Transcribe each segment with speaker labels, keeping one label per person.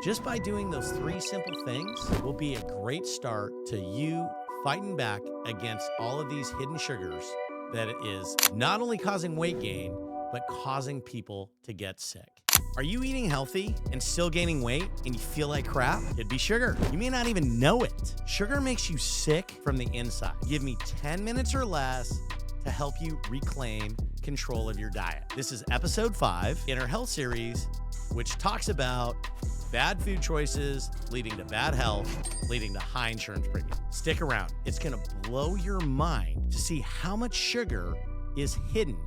Speaker 1: Just by doing those three simple things will be a great start to you fighting back against all of these hidden sugars that is not only causing weight gain, but causing people to get sick. Are you eating healthy and still gaining weight and you feel like crap? It'd be sugar. You may not even know it. Sugar makes you sick from the inside. Give me 10 minutes or less to help you reclaim control of your diet. This is episode 5 in our health series, which talks about bad food choices leading to bad health, leading to high insurance premium. Stick around. It's going to blow your mind to see how much sugar is hidden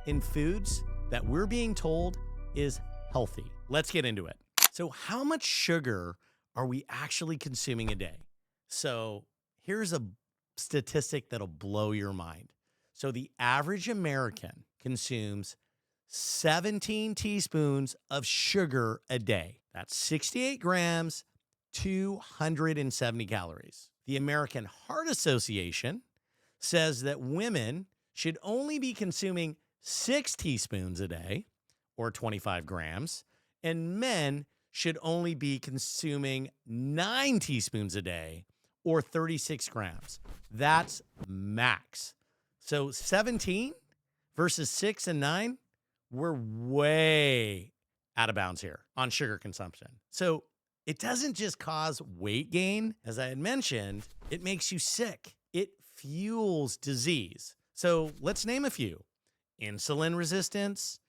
Speaker 1: in foods that we're being told is healthy. Let's get into it. So, how much sugar are we actually consuming a day? So, here's a statistic that'll blow your mind. So, the average American consumes 17 teaspoons of sugar a day. That's 68 grams, 270 calories. The American Heart Association says that women should only be consuming 6 teaspoons a day, or 25 grams, and men should only be consuming 9 teaspoons a day, or 36 grams. That's max. So 17 versus 6 and 9, we're way out of bounds here on sugar consumption. So it doesn't just cause weight gain. As I had mentioned, it makes you sick. It fuels disease. So let's name a few: insulin resistance,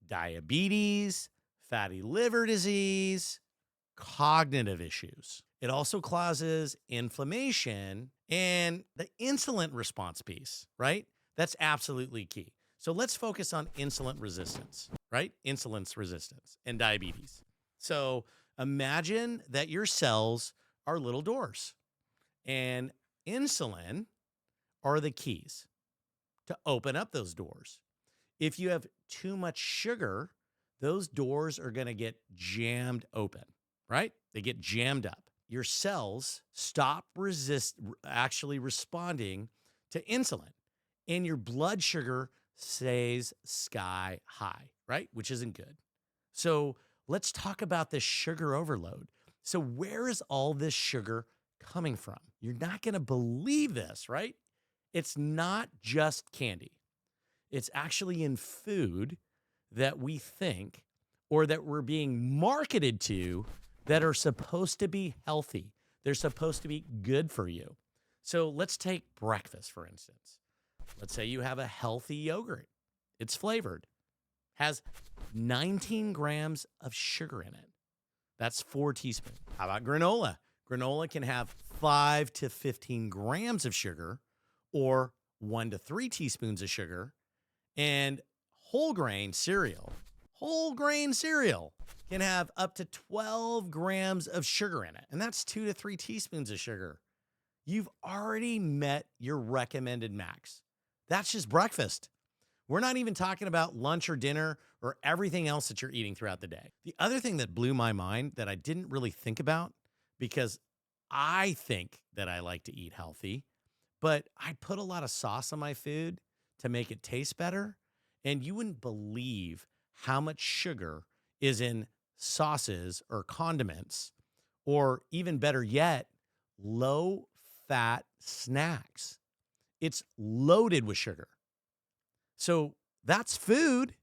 Speaker 1: diabetes, fatty liver disease, cognitive issues. It also causes inflammation and the insulin response piece, right? That's absolutely key. So let's focus on insulin resistance, right? Insulin's resistance and diabetes. So imagine that your cells are little doors and insulin are the keys to open up those doors. If you have too much sugar, those doors are going to get jammed open, right? They get jammed up. Your cells stop actually responding to insulin, and your blood sugar stays sky high, right? Which isn't good. So let's talk about this sugar overload. So where is all this sugar coming from? You're not going to believe this, right? It's not just candy. It's actually in food that we think or that we're being marketed to that are supposed to be healthy. They're supposed to be good for you. So let's take breakfast, for instance. Let's say you have a healthy yogurt. It's flavored, has 19 grams of sugar in it. That's 4 teaspoons. How about granola? Granola can have 5 to 15 grams of sugar or 1 to 3 teaspoons of sugar. And whole grain cereal can have up to 12 grams of sugar in it. And that's 2 to 3 teaspoons of sugar. You've already met your recommended max. That's just breakfast. We're not even talking about lunch or dinner or everything else that you're eating throughout the day. The other thing that blew my mind that I didn't really think about, because I think that I like to eat healthy, but I put a lot of sauce on my food to make it taste better. And you wouldn't believe how much sugar is in sauces or condiments, or even better yet, low fat snacks. It's loaded with sugar. So that's food,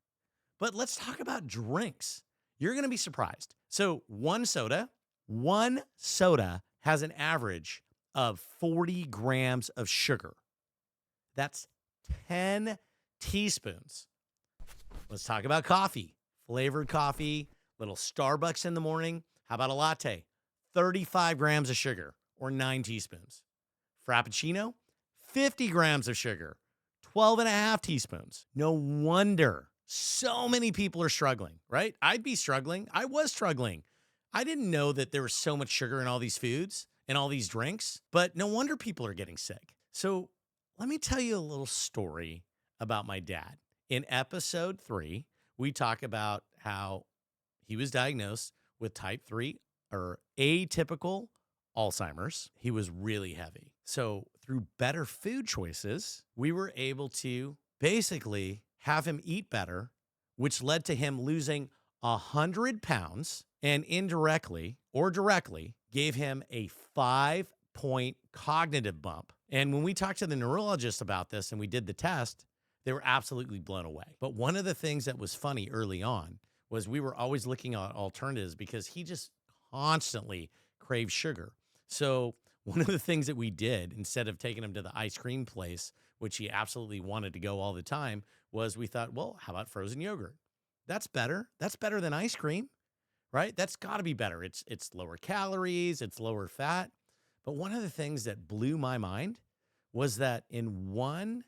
Speaker 1: but let's talk about drinks. You're going to be surprised. So one soda has an average of 40 grams of sugar. That's 10 teaspoons. Let's talk about coffee. Flavored coffee, little Starbucks in the morning. How about a latte? 35 grams of sugar or 9 teaspoons. Frappuccino, 50 grams of sugar, 12 and a half teaspoons. No wonder so many people are struggling, right? I'd be struggling. I was struggling. I didn't know that there was so much sugar in all these foods and all these drinks, but no wonder people are getting sick. So let me tell you a little story about my dad. In episode 3, we talk about how he was diagnosed with type 3 or atypical Alzheimer's. He was really heavy. So through better food choices, we were able to basically have him eat better, which led to him losing 100 pounds and indirectly or directly gave him a 5-point cognitive bump. And when we talked to the neurologist about this and we did the test, they were absolutely blown away. But one of the things that was funny early on was we were always looking at alternatives because he just constantly craved sugar. So one of the things that we did, instead of taking him to the ice cream place, which he absolutely wanted to go all the time, was we thought, well, how about frozen yogurt? That's better. That's better than ice cream, right? That's got to be better. It's lower calories, it's lower fat. But one of the things that blew my mind was that in one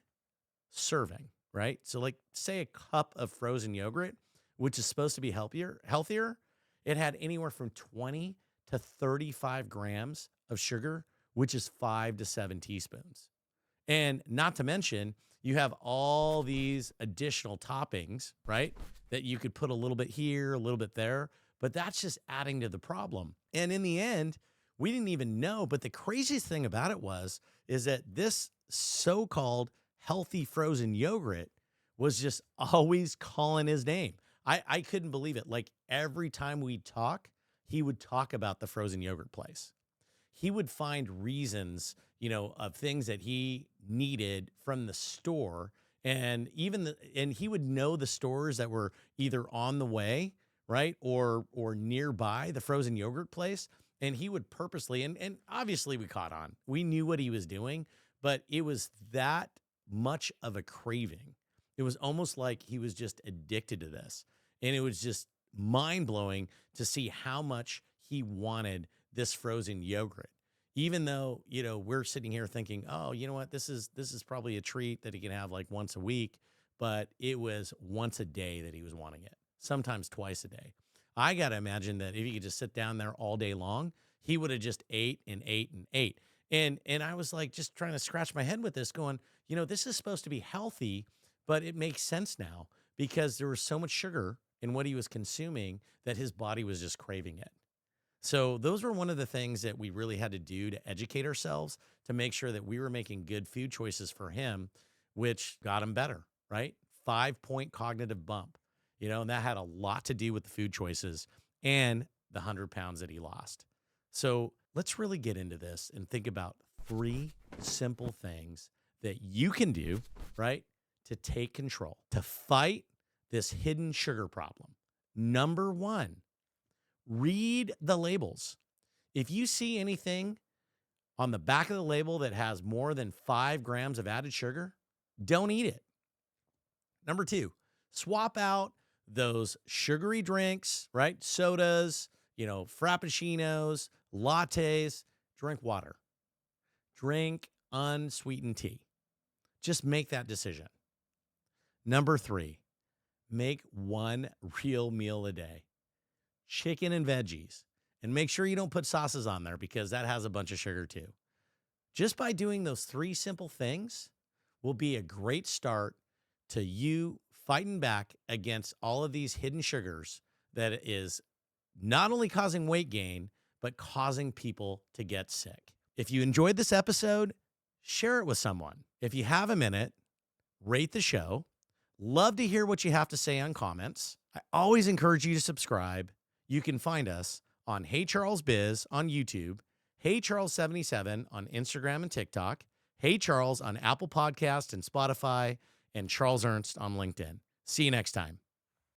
Speaker 1: serving, right? So like say a cup of frozen yogurt, which is supposed to be healthier, it had anywhere from 20 to 35 grams of sugar, which is 5 to 7 teaspoons. And not to mention, you have all these additional toppings, right? That you could put a little bit here, a little bit there, but that's just adding to the problem. And in the end, we didn't even know. But the craziest thing about it is that this so-called healthy frozen yogurt was just always calling his name. I couldn't believe it. Like every time we'd talk, he would talk about the frozen yogurt place. He would find reasons, of things that he needed from the store. And and he would know the stores that were either on the way, right? Or nearby the frozen yogurt place. And he would purposely, and obviously we caught on. We knew what he was doing, but it was that much of a craving. It was almost like he was just addicted to this. And it was just mind blowing to see how much he wanted this frozen yogurt. Even though, we're sitting here thinking, oh, you know what, this is probably a treat that he can have like once a week, but it was once a day that he was wanting it, sometimes twice a day. I got to imagine that if he could just sit down there all day long, he would have just ate and ate and ate. And I was like just trying to scratch my head with this going, this is supposed to be healthy, but it makes sense now because there was so much sugar in what he was consuming that his body was just craving it. So those were one of the things that we really had to do to educate ourselves to make sure that we were making good food choices for him, which got him better, right? 5-point cognitive bump, and that had a lot to do with the food choices and the 100 pounds that he lost. So let's really get into this and think about 3 simple things that you can do, right, to take control, to fight this hidden sugar problem. Number 1, read the labels. If you see anything on the back of the label that has more than 5 grams of added sugar, don't eat it. Number 2, swap out those sugary drinks, right? Sodas, frappuccinos, lattes, drink water. Drink unsweetened tea. Just make that decision. Number 3, make one real meal a day. Chicken and veggies. And make sure you don't put sauces on there because that has a bunch of sugar too. Just by doing those 3 simple things will be a great start to you fighting back against all of these hidden sugars that is not only causing weight gain, but causing people to get sick. If you enjoyed this episode, share it with someone. If you have a minute, rate the show. Love to hear what you have to say on comments. I always encourage you to subscribe. You can find us on HeyCharles Biz on YouTube, HeyCharles77 on Instagram and TikTok, HeyCharles on Apple Podcasts and Spotify, and Charles Ernst on LinkedIn. See you next time.